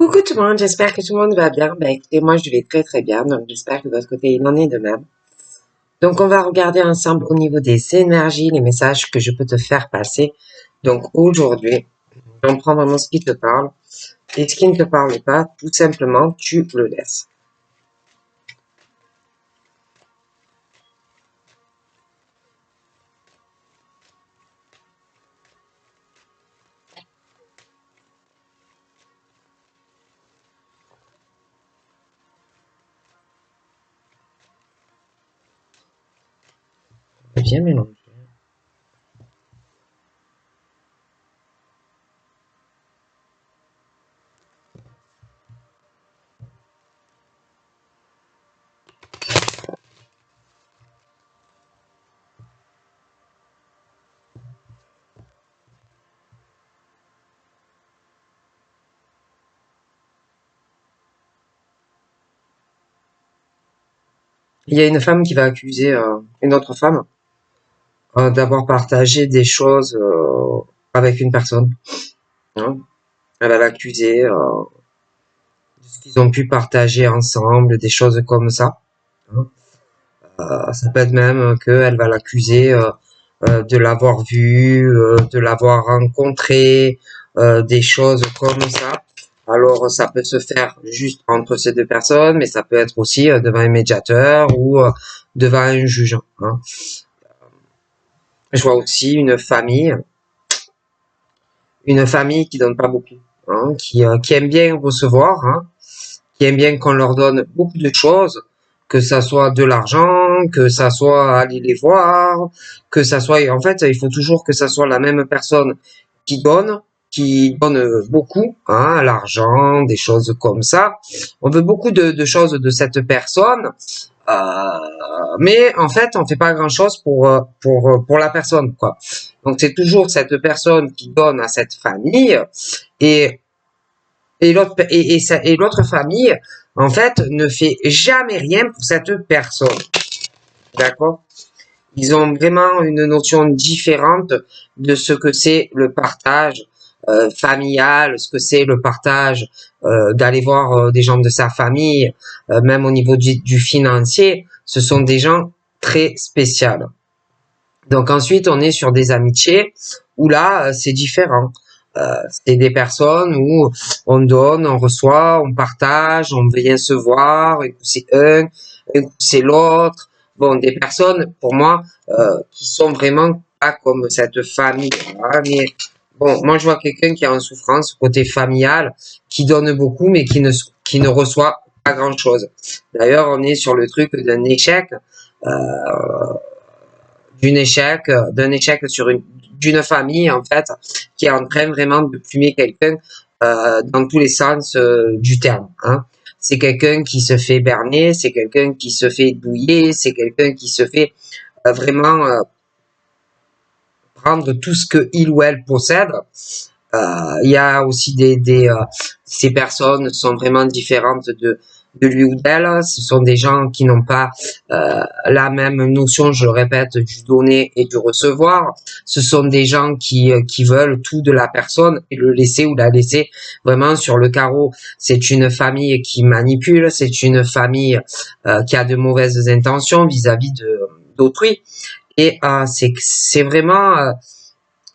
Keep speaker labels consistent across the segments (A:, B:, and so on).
A: Coucou tout le monde, j'espère que tout le monde va bien. Ben écoutez, moi je vais très très bien, donc j'espère que de votre côté il en est de même. Donc on va regarder ensemble au niveau des énergies, les messages que je peux te faire passer. Donc aujourd'hui, on prend vraiment ce qui te parle et ce qui ne te parle pas, tout simplement, tu le laisses. Bien mélangé. Il y a une femme qui va accuser une autre femme d'avoir partagé des choses avec une personne. Hein. Elle va l'accuser de ce qu'ils ont pu partager ensemble, des choses comme ça. Hein. Ça peut être même qu'elle va l'accuser de l'avoir vu, de l'avoir rencontré, des choses comme ça. Alors ça peut se faire juste entre ces deux personnes, mais ça peut être aussi devant un médiateur ou devant un juge. Hein. Je vois aussi une famille qui donne pas beaucoup, hein, qui aime bien recevoir, hein, qui aiment bien qu'on leur donne beaucoup de choses, que ça soit de l'argent, que ça soit aller les voir, que ça soit, en fait, il faut toujours que ça soit la même personne qui donne beaucoup, hein, l'argent, des choses comme ça. On veut beaucoup de choses de cette personne, mais en fait, on fait pas grand-chose pour la personne, quoi. Donc c'est toujours cette personne qui donne à cette famille et et l'autre famille, en fait, ne fait jamais rien pour cette personne. D'accord? Ils ont vraiment une notion différente de ce que c'est le partage familial, ce que c'est le partage d'aller voir des gens de sa famille, même au niveau du financier. Ce sont des gens très spéciaux. Donc ensuite, on est sur des amitiés où là, c'est différent. C'est des personnes où on donne, on reçoit, on partage, on vient se voir, un coup c'est un coup c'est l'autre. Bon, des personnes, pour moi, qui sont vraiment pas comme cette famille. Hein, mais bon, moi je vois quelqu'un qui est en souffrance côté familial, qui donne beaucoup, mais qui ne reçoit pas grand-chose. D'ailleurs, on est sur le truc d'un échec. Euh, d'un échec sur d'une famille en fait qui est en train vraiment de plumer quelqu'un dans tous les sens du terme. Hein. C'est quelqu'un qui se fait berner, c'est quelqu'un qui se fait douiller, c'est quelqu'un qui se fait vraiment prendre tout ce que il ou elle possède. Il y a aussi ces personnes sont vraiment différentes de lui ou d'elle. Ce sont des gens qui n'ont pas la même notion, je le répète, du donner et du recevoir. Ce sont des gens qui veulent tout de la personne et le laisser ou la laisser vraiment sur le carreau. C'est une famille qui manipule, c'est une famille qui a de mauvaises intentions vis-à-vis d'autrui. Et c'est vraiment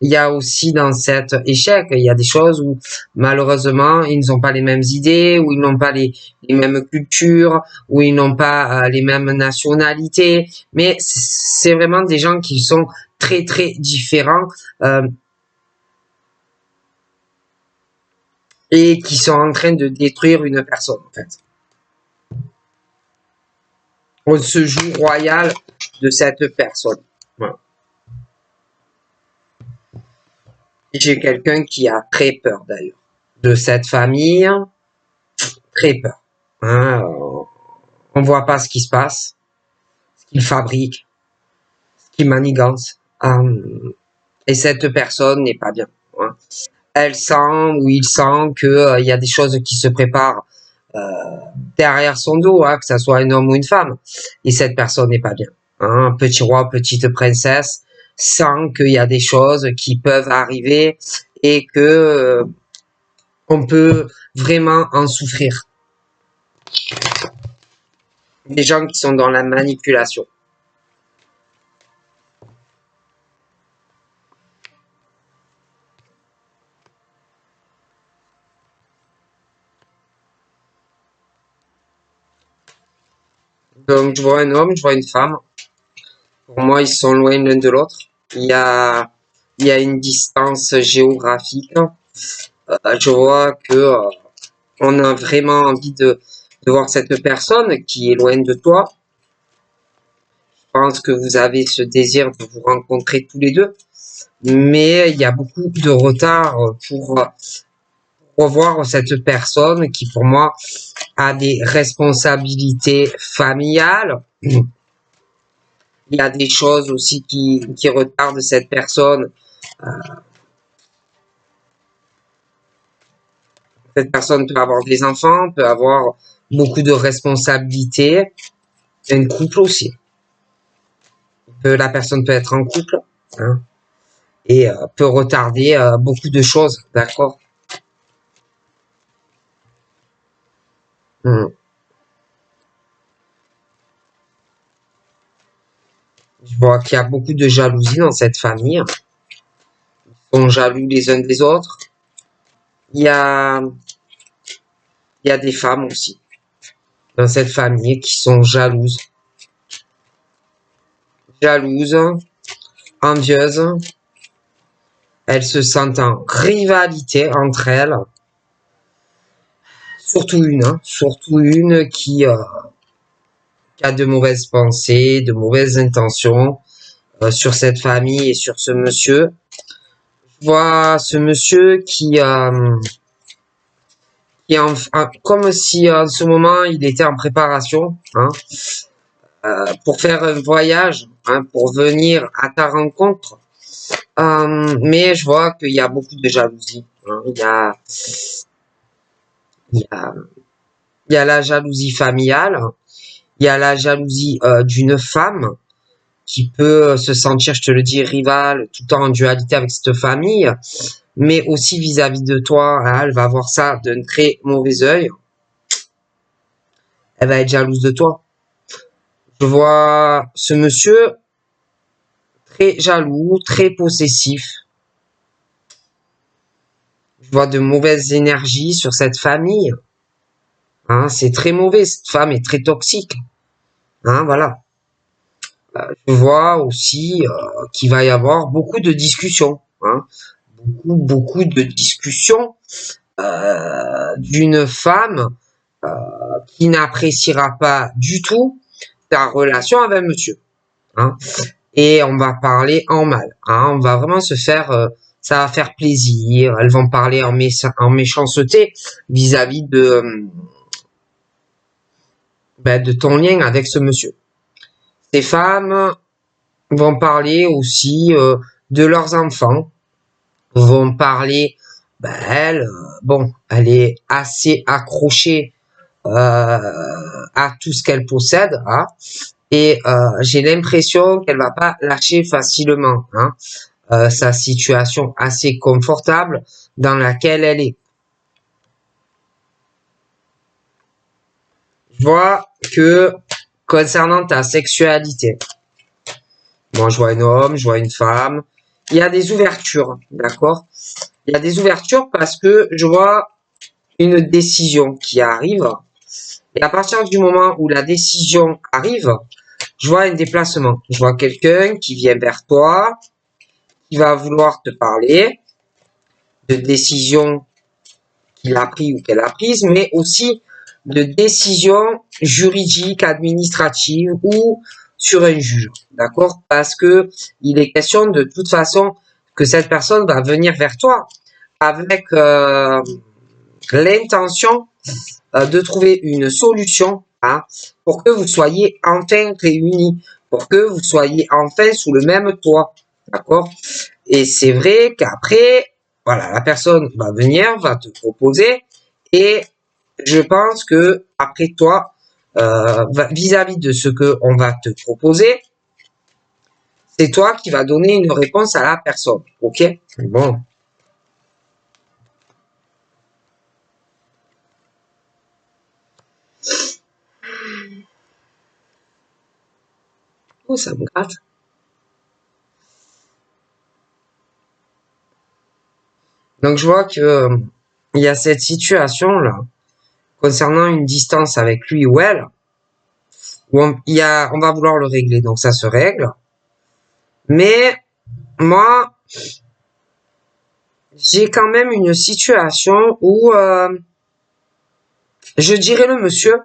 A: il y a aussi dans cet échec, il y a des choses où malheureusement ils n'ont pas les mêmes idées, où ils n'ont pas les mêmes cultures, où ils n'ont pas les mêmes nationalités, mais c'est vraiment des gens qui sont très très différents et qui sont en train de détruire une personne en fait. On se joue royal de cette personne. Voilà. J'ai quelqu'un qui a très peur d'ailleurs de cette famille, très peur. Hein, on voit pas ce qui se passe, ce qu'il fabrique, ce qu'il manigance. Et cette personne n'est pas bien. Hein. Elle sent ou il sent que y a des choses qui se préparent derrière son dos, hein, que ça soit un homme ou une femme. Et cette personne n'est pas bien. Hein. Petit roi, petite princesse sent qu'il y a des choses qui peuvent arriver et que on peut vraiment en souffrir. Des gens qui sont dans la manipulation. Donc, je vois un homme, je vois une femme. Pour moi, ils sont loin l'un de l'autre. Il y a une distance géographique. Je vois que on a vraiment envie de voir cette personne qui est loin de toi. Je pense que vous avez ce désir de vous rencontrer tous les deux. Mais il y a beaucoup de retard pour revoir cette personne qui, pour moi, a des responsabilités familiales. Il y a des choses aussi qui retardent cette personne. Cette personne peut avoir des enfants, peut avoir beaucoup de responsabilités. Un couple aussi. La personne peut être en couple, hein, et peut retarder beaucoup de choses, d'accord. Je vois qu'il y a beaucoup de jalousie dans cette famille. Ils sont jaloux les uns des autres. Il y a des femmes aussi dans cette famille qui sont jalouses, envieuses. Elles se sentent en rivalité entre elles. Surtout une qui a de mauvaises pensées, de mauvaises intentions sur cette famille et sur ce monsieur. Je vois ce monsieur qui est comme si en ce moment il était en préparation, hein, pour faire un voyage, hein, pour venir à ta rencontre. Mais je vois qu'il y a beaucoup de jalousie, hein. Il y a la jalousie familiale, il y a la jalousie d'une femme qui peut se sentir, je te le dis, rivale, tout le temps en dualité avec cette famille, mais aussi vis-à-vis de toi, hein, elle va voir ça d'un très mauvais œil. Elle va être jalouse de toi. Je vois ce monsieur très jaloux, très possessif. Je vois de mauvaises énergies sur cette famille. Hein, c'est très mauvais, cette femme est très toxique. Hein, voilà. Je vois aussi qu'il va y avoir beaucoup de discussions. Hein, beaucoup de discussions d'une femme qui n'appréciera pas du tout ta relation avec monsieur. Hein, et on va parler en mal. Hein, on va vraiment se faire, ça va faire plaisir. Elles vont parler en méchanceté vis-à-vis de ton lien avec ce monsieur. Ces femmes vont parler aussi de leurs enfants, vont parler, elle, elle est assez accrochée à tout ce qu'elle possède, hein, et j'ai l'impression qu'elle va pas lâcher facilement, hein, sa situation assez confortable dans laquelle elle est. Je vois que concernant ta sexualité, moi je vois un homme, je vois une femme, il y a des ouvertures, d'accord? Il y a des ouvertures parce que je vois une décision qui arrive, et à partir du moment où la décision arrive, je vois un déplacement. Je vois quelqu'un qui vient vers toi, qui va vouloir te parler de décisions qu'il a pris ou qu'elle a prise, mais aussi de décisions juridiques, administratives ou sur un juge, d'accord? Parce que il est question de toute façon que cette personne va venir vers toi avec l'intention de trouver une solution, hein, pour que vous soyez enfin réunis, pour que vous soyez enfin sous le même toit, d'accord? Et c'est vrai qu'après, voilà, la personne va venir, va te proposer, et je pense que après toi, vis-à-vis de ce que on va te proposer, c'est toi qui vas donner une réponse à la personne, ok? Bon. Oh, ça me gratte. Donc, je vois que il y a cette situation-là, concernant une distance avec lui ou elle, où on va vouloir le régler, donc ça se règle. Mais, moi, j'ai quand même une situation où, je dirais le monsieur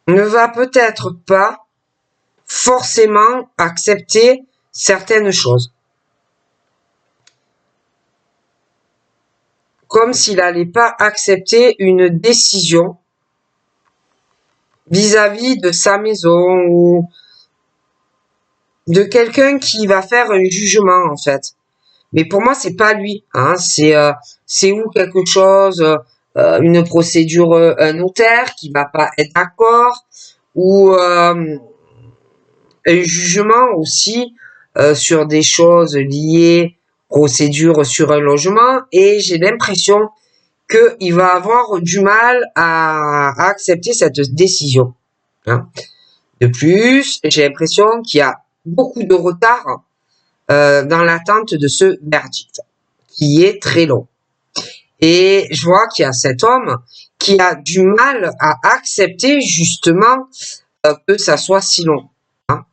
A: ne va peut-être pas forcément accepter certaines choses. Comme s'il n'allait pas accepter une décision vis-à-vis de sa maison ou de quelqu'un qui va faire un jugement en fait. Mais pour moi, c'est pas lui. Hein. C'est ou quelque chose, une procédure, un notaire qui va pas être d'accord, ou un jugement aussi sur des choses liées procédure sur un logement. Et j'ai l'impression qu'il va avoir du mal à accepter cette décision. Hein. De plus, j'ai l'impression qu'il y a beaucoup de retard dans l'attente de ce verdict, qui est très long. Et je vois qu'il y a cet homme qui a du mal à accepter justement que ça soit si long. Hein.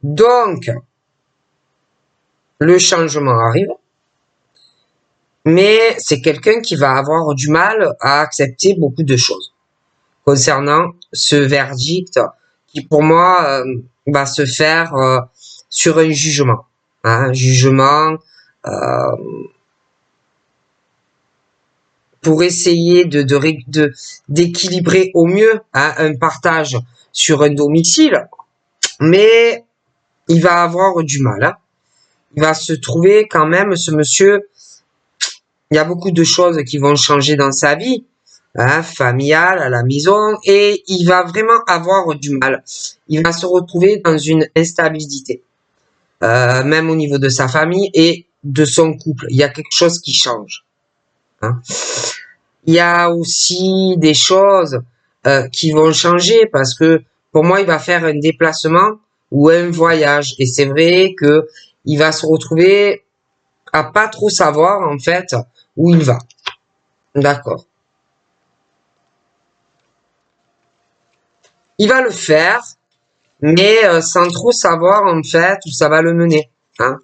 A: Donc, le changement arrive, mais c'est quelqu'un qui va avoir du mal à accepter beaucoup de choses concernant ce verdict qui, pour moi, va se faire sur un jugement. Hein, un jugement euh, pour essayer d'équilibrer au mieux hein, un partage sur un domicile, mais il va avoir du mal. Hein. Il va se trouver quand même, ce monsieur, il y a beaucoup de choses qui vont changer dans sa vie, hein, familiale, à la maison, et il va vraiment avoir du mal. Il va se retrouver dans une instabilité, même au niveau de sa famille et de son couple. Il y a quelque chose qui change. Hein. Il y a aussi des choses qui vont changer parce que pour moi, il va faire un déplacement ou un voyage. Et c'est vrai que il va se retrouver à pas trop savoir en fait où il va. D'accord. Il va le faire, mais sans trop savoir en fait où ça va le mener. Hein.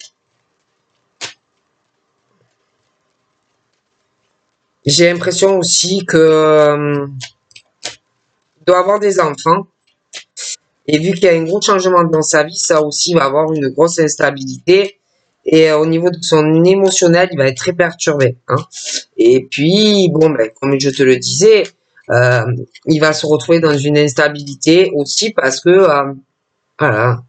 A: J'ai l'impression aussi que il doit avoir des enfants. Et vu qu'il y a un gros changement dans sa vie, ça aussi va avoir une grosse instabilité. Et au niveau de son émotionnel, il va être très perturbé. Hein. Et puis, bon, ben, comme je te le disais, euh, il va se retrouver dans une instabilité aussi parce que, voilà,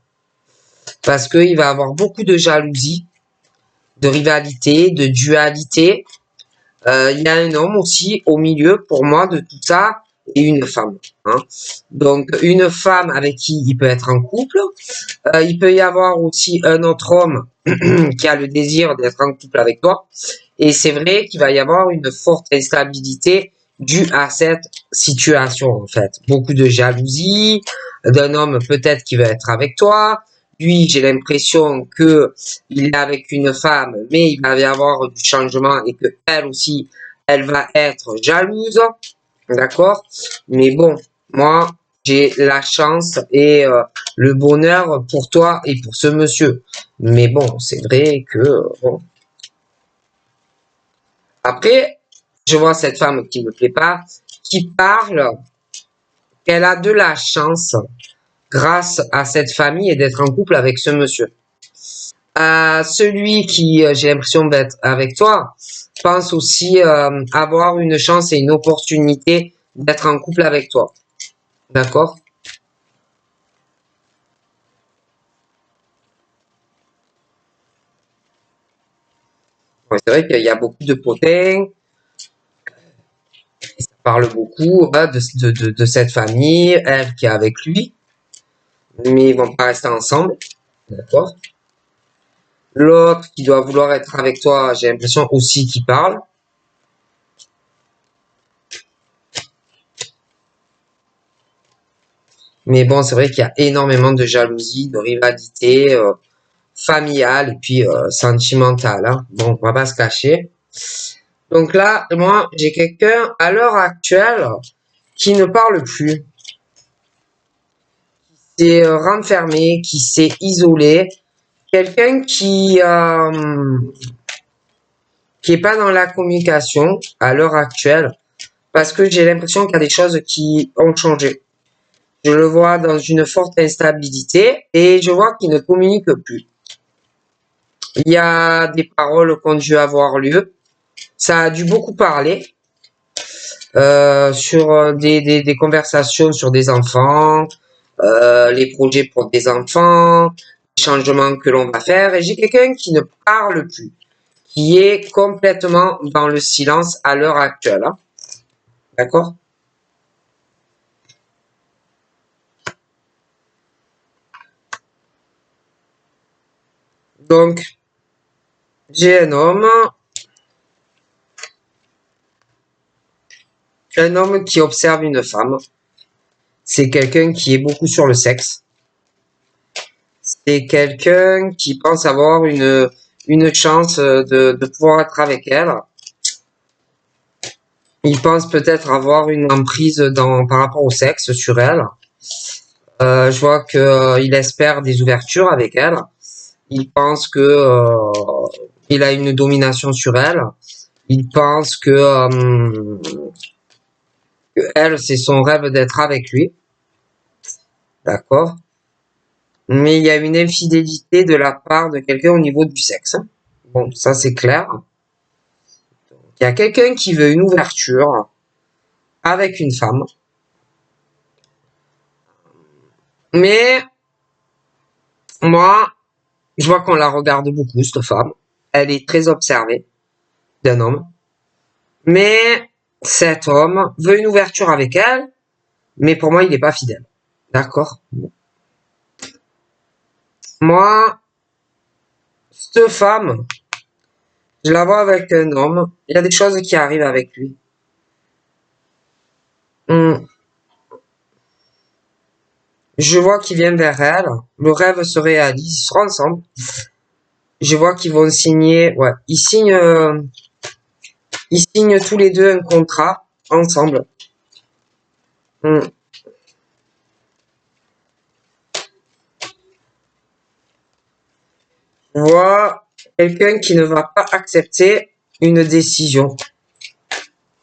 A: parce qu'il va avoir beaucoup de jalousie, de rivalité, de dualité. Il y a un homme aussi au milieu, pour moi, de tout ça, et une femme. Hein. Donc, une femme avec qui il peut être en couple. Il peut y avoir aussi un autre homme qui a le désir d'être en couple avec toi. Et c'est vrai qu'il va y avoir une forte instabilité due à cette situation, en fait. Beaucoup de jalousie d'un homme peut-être qui veut être avec toi. Lui, j'ai l'impression que il est avec une femme, mais il va y avoir du changement et que elle aussi, elle va être jalouse. D'accord? Mais bon, moi, j'ai la chance et le bonheur pour toi et pour ce monsieur. Mais bon, c'est vrai que bon. Après, je vois cette femme qui me plaît pas, qui parle qu'elle a de la chance grâce à cette famille et d'être en couple avec ce monsieur. Celui qui, j'ai l'impression d'être avec toi, pense aussi avoir une chance et une opportunité d'être en couple avec toi. D'accord? Ouais, c'est vrai qu'il y a beaucoup de potins, ça parle beaucoup hein, de cette famille, elle qui est avec lui, mais ils vont pas rester ensemble. D'accord? L'autre qui doit vouloir être avec toi, j'ai l'impression aussi qu'il parle. Mais bon, c'est vrai qu'il y a énormément de jalousie, de rivalité familiale et puis sentimentale. Hein. Bon, on va pas se cacher. Donc là, moi, j'ai quelqu'un à l'heure actuelle qui ne parle plus, qui s'est renfermé, qui s'est isolé, quelqu'un qui est pas dans la communication à l'heure actuelle, parce que j'ai l'impression qu'il y a des choses qui ont changé. Je le vois dans une forte instabilité et je vois qu'il ne communique plus. Il y a des paroles qui ont dû avoir lieu. Ça a dû beaucoup parler sur des conversations sur des enfants, les projets pour des enfants, les changements que l'on va faire. Et j'ai quelqu'un qui ne parle plus, qui est complètement dans le silence à l'heure actuelle. Hein. D'accord? Donc, j'ai un homme qui observe une femme. C'est quelqu'un qui est beaucoup sur le sexe. C'est quelqu'un qui pense avoir une chance de pouvoir être avec elle. Il pense peut-être avoir une emprise par rapport au sexe sur elle. Je vois qu'il espère des ouvertures avec elle. Il pense il a une domination sur elle. Il pense que elle, c'est son rêve d'être avec lui. D'accord? Mais il y a une infidélité de la part de quelqu'un au niveau du sexe. Bon, ça c'est clair. Il y a quelqu'un qui veut une ouverture avec une femme. Mais moi, je vois qu'on la regarde beaucoup, cette femme. Elle est très observée d'un homme. Mais cet homme veut une ouverture avec elle, mais pour moi, il n'est pas fidèle. D'accord? Moi, cette femme, je la vois avec un homme. Il y a des choses qui arrivent avec lui. Je vois qu'il vient vers elle. Le rêve se réalise. Ils seront ensemble. Je vois qu'ils vont signer. Ouais, ils signent tous les deux un contrat ensemble. Je vois quelqu'un qui ne va pas accepter une décision,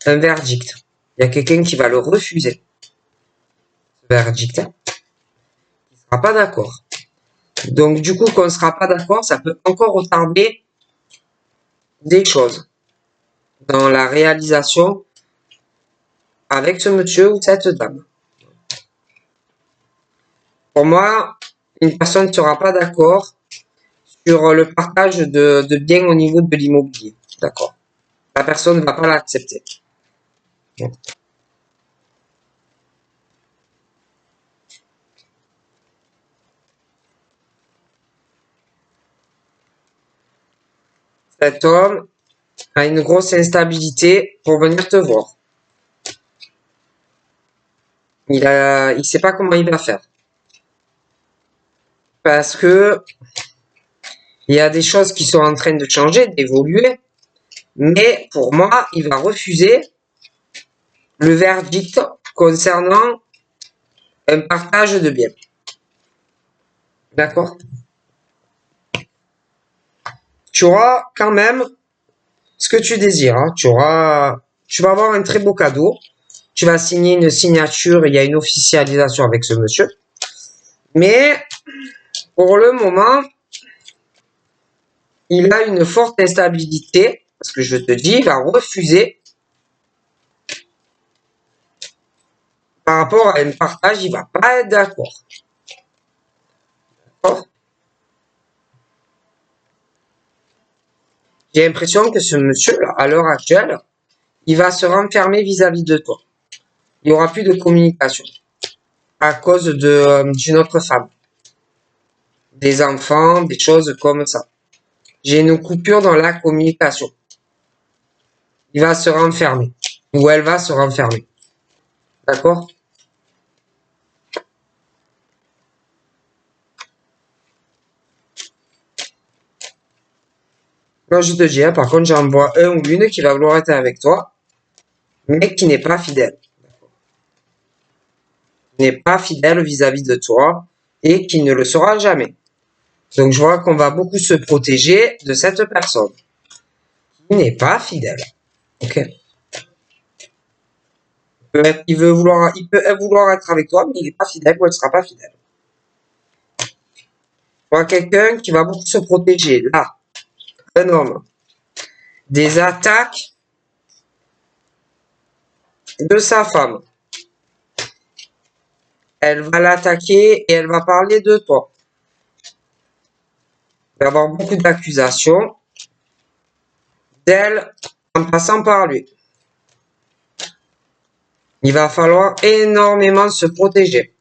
A: un verdict. Il y a quelqu'un qui va le refuser. Ce verdict. Il ne sera pas d'accord. Donc, du coup, qu'on ne sera pas d'accord, ça peut encore retarder des choses dans la réalisation avec ce monsieur ou cette dame. Pour moi, une personne ne sera pas d'accord sur le partage de biens au niveau de l'immobilier. D'accord. La personne ne va pas l'accepter. Cet homme a une grosse instabilité pour venir te voir. Il sait pas comment il va faire. Parce que il y a des choses qui sont en train de changer, d'évoluer. Mais pour moi, il va refuser le verdict concernant un partage de biens. D'accord? Tu auras quand même ce que tu désires. Hein. Tu vas avoir un très beau cadeau. Tu vas signer une signature. Il y a une officialisation avec ce monsieur. Mais pour le moment, il a une forte instabilité. Parce que je te dis, il va refuser par rapport à un partage. Il va pas être d'accord. D'accord? J'ai l'impression que ce monsieur-là, à l'heure actuelle, il va se renfermer vis-à-vis de toi. Il n'y aura plus de communication à cause d'une autre femme, des enfants, des choses comme ça. J'ai une coupure dans la communication. Il va se renfermer ou elle va se renfermer. D'accord? Là, je te dis, hein, par contre, j'en vois un ou une qui va vouloir être avec toi, mais qui n'est pas fidèle. N'est pas fidèle vis-à-vis de toi et qui ne le sera jamais. Donc, je vois qu'on va beaucoup se protéger de cette personne qui n'est pas fidèle. Ok. Il peut vouloir être avec toi, mais il n'est pas fidèle ou elle ne sera pas fidèle. Je vois quelqu'un qui va beaucoup se protéger. Là, un homme. Des attaques de sa femme. Elle va l'attaquer et elle va parler de toi. Il va y avoir beaucoup d'accusations d'elle en passant par lui. Il va falloir énormément se protéger.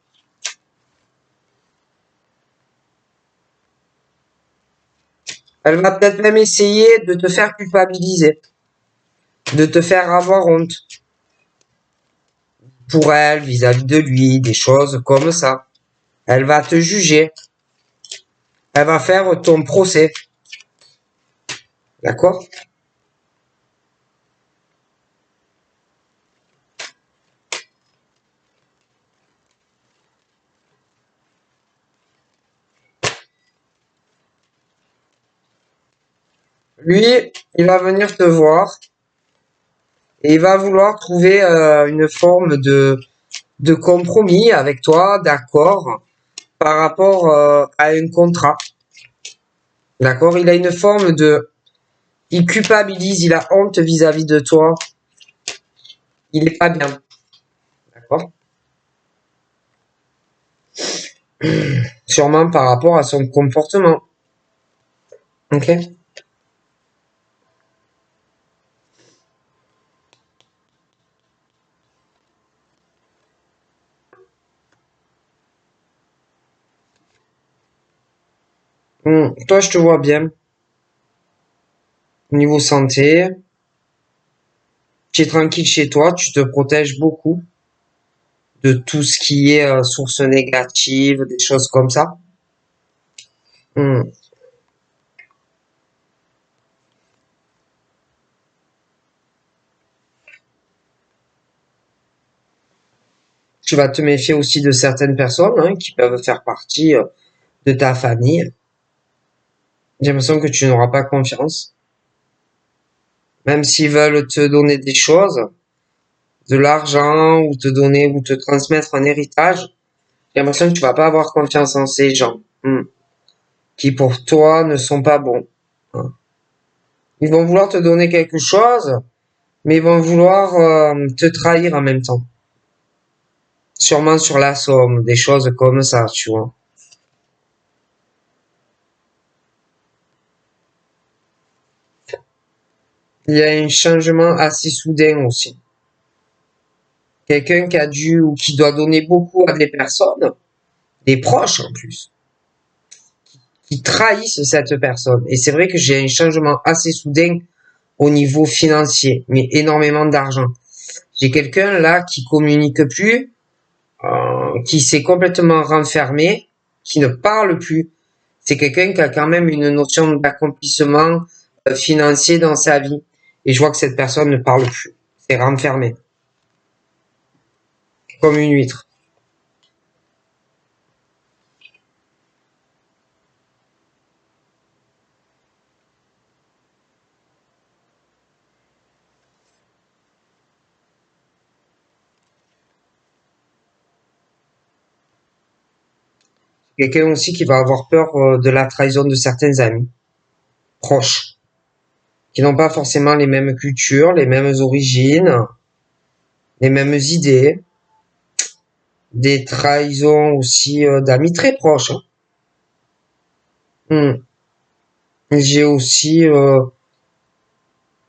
A: Elle va peut-être même essayer de te faire culpabiliser, de te faire avoir honte pour elle, vis-à-vis de lui, des choses comme ça. Elle va te juger. Elle va faire ton procès. D'accord? Lui, il va venir te voir et il va vouloir trouver une forme de compromis avec toi, d'accord, par rapport à un contrat. D'accord? Il a une forme de... Il culpabilise, il a honte vis-à-vis de toi. Il est pas bien. D'accord? Sûrement par rapport à son comportement. Ok? Toi, je te vois bien. Niveau santé, tu es tranquille chez toi, tu te protèges beaucoup de tout ce qui est source négative, des choses comme ça. Hmm. Tu vas te méfier aussi de certaines personnes hein, qui peuvent faire partie de ta famille. J'ai l'impression que tu n'auras pas confiance. Même s'ils veulent te donner des choses, de l'argent, ou te donner, ou te transmettre un héritage, j'ai l'impression que tu vas pas avoir confiance en ces gens. Qui pour toi ne sont pas bons. Hein. Ils vont vouloir te donner quelque chose, mais ils vont vouloir te trahir en même temps. Sûrement sur la somme, des choses comme ça, tu vois. Il y a un changement assez soudain aussi. Quelqu'un qui a dû ou qui doit donner beaucoup à des personnes, des proches en plus, qui trahissent cette personne. Et c'est vrai que j'ai un changement assez soudain au niveau financier, mais énormément d'argent. J'ai quelqu'un là qui communique plus, qui s'est complètement renfermé, qui ne parle plus. C'est quelqu'un qui a quand même une notion d'accomplissement financier dans sa vie. Et je vois que cette personne ne parle plus. C'est renfermé. Comme une huître. Quelqu'un aussi qui va avoir peur de la trahison de certains amis proches, qui n'ont pas forcément les mêmes cultures, les mêmes origines, les mêmes idées, des trahisons aussi d'amis très proches. Hein. J'ai aussi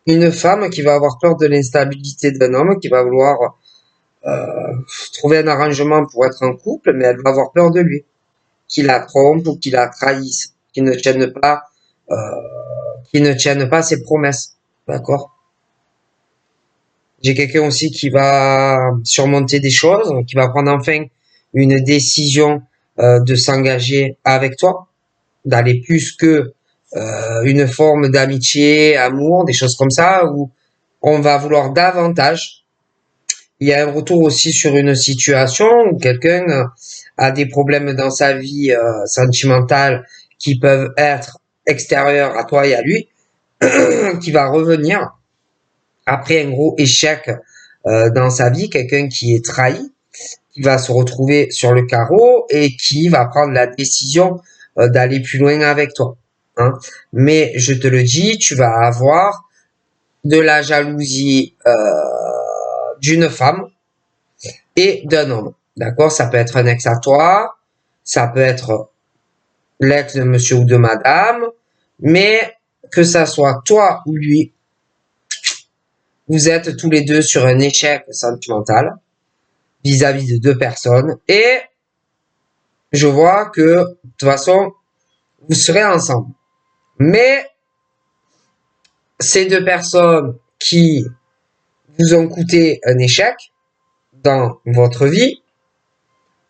A: une femme qui va avoir peur de l'instabilité d'un homme, qui va vouloir trouver un arrangement pour être en couple, mais elle va avoir peur de lui, qu'il la trompe ou qu'il la trahisse, euh, qu'il ne tienne pas ses promesses. D'accord? J'ai quelqu'un aussi qui va surmonter des choses, qui va prendre enfin une décision de s'engager avec toi, d'aller plus que une forme d'amitié, amour, des choses comme ça, où on va vouloir davantage. Il y a un retour aussi sur une situation où quelqu'un a des problèmes dans sa vie sentimentale qui peuvent être extérieurs à toi et à lui, qui va revenir après un gros échec dans sa vie, quelqu'un qui est trahi, qui va se retrouver sur le carreau et qui va prendre la décision d'aller plus loin avec toi. Hein. Mais je te le dis, tu vas avoir de la jalousie d'une femme et d'un homme. D'accord? Ça peut être un ex à toi, ça peut être l'ex de monsieur ou de madame, mais que ça soit toi ou lui, vous êtes tous les deux sur un échec sentimental vis-à-vis de deux personnes et je vois que de toute façon, vous serez ensemble. Mais ces deux personnes qui vous ont coûté un échec dans votre vie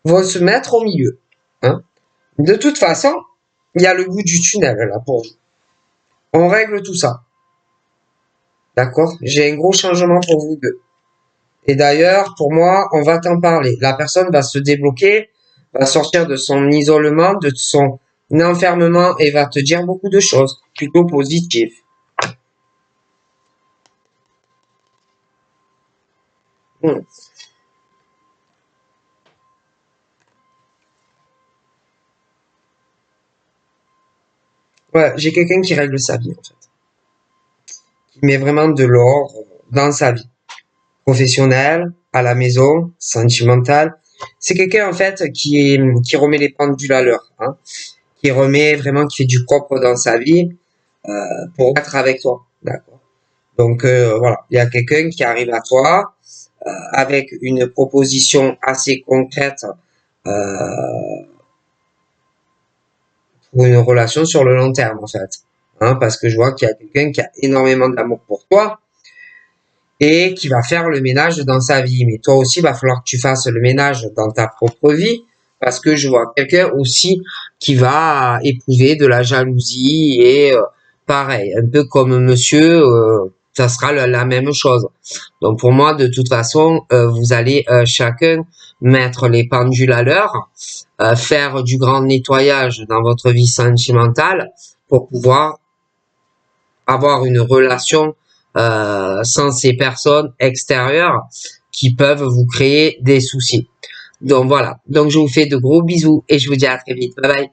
A: vont se mettre au milieu. Hein. De toute façon, il y a le bout du tunnel là pour vous. On règle tout ça. D'accord? J'ai un gros changement pour vous deux. Et d'ailleurs, pour moi, on va t'en parler. La personne va se débloquer, va sortir de son isolement, de son enfermement et va te dire beaucoup de choses plutôt positives. Ouais, j'ai quelqu'un qui règle sa vie en fait. Qui met vraiment de l'ordre dans sa vie. Professionnelle, à la maison, sentimentale. C'est quelqu'un en fait qui remet les pendules à l'heure. Hein. Qui remet vraiment, qui fait du propre dans sa vie pour être avec toi. D'accord. Donc voilà, il y a quelqu'un qui arrive à toi avec une proposition assez concrète pour une relation sur le long terme en fait. Hein, parce que je vois qu'il y a quelqu'un qui a énormément d'amour pour toi et qui va faire le ménage dans sa vie. Mais toi aussi, il va falloir que tu fasses le ménage dans ta propre vie parce que je vois quelqu'un aussi qui va éprouver de la jalousie et pareil, un peu comme monsieur, ça sera la même chose. Donc pour moi, de toute façon, vous allez chacun mettre les pendules à l'heure, faire du grand nettoyage dans votre vie sentimentale pour pouvoir avoir une relation sans ces personnes extérieures qui peuvent vous créer des soucis. Donc voilà. Donc je vous fais de gros bisous et je vous dis à très vite. Bye bye.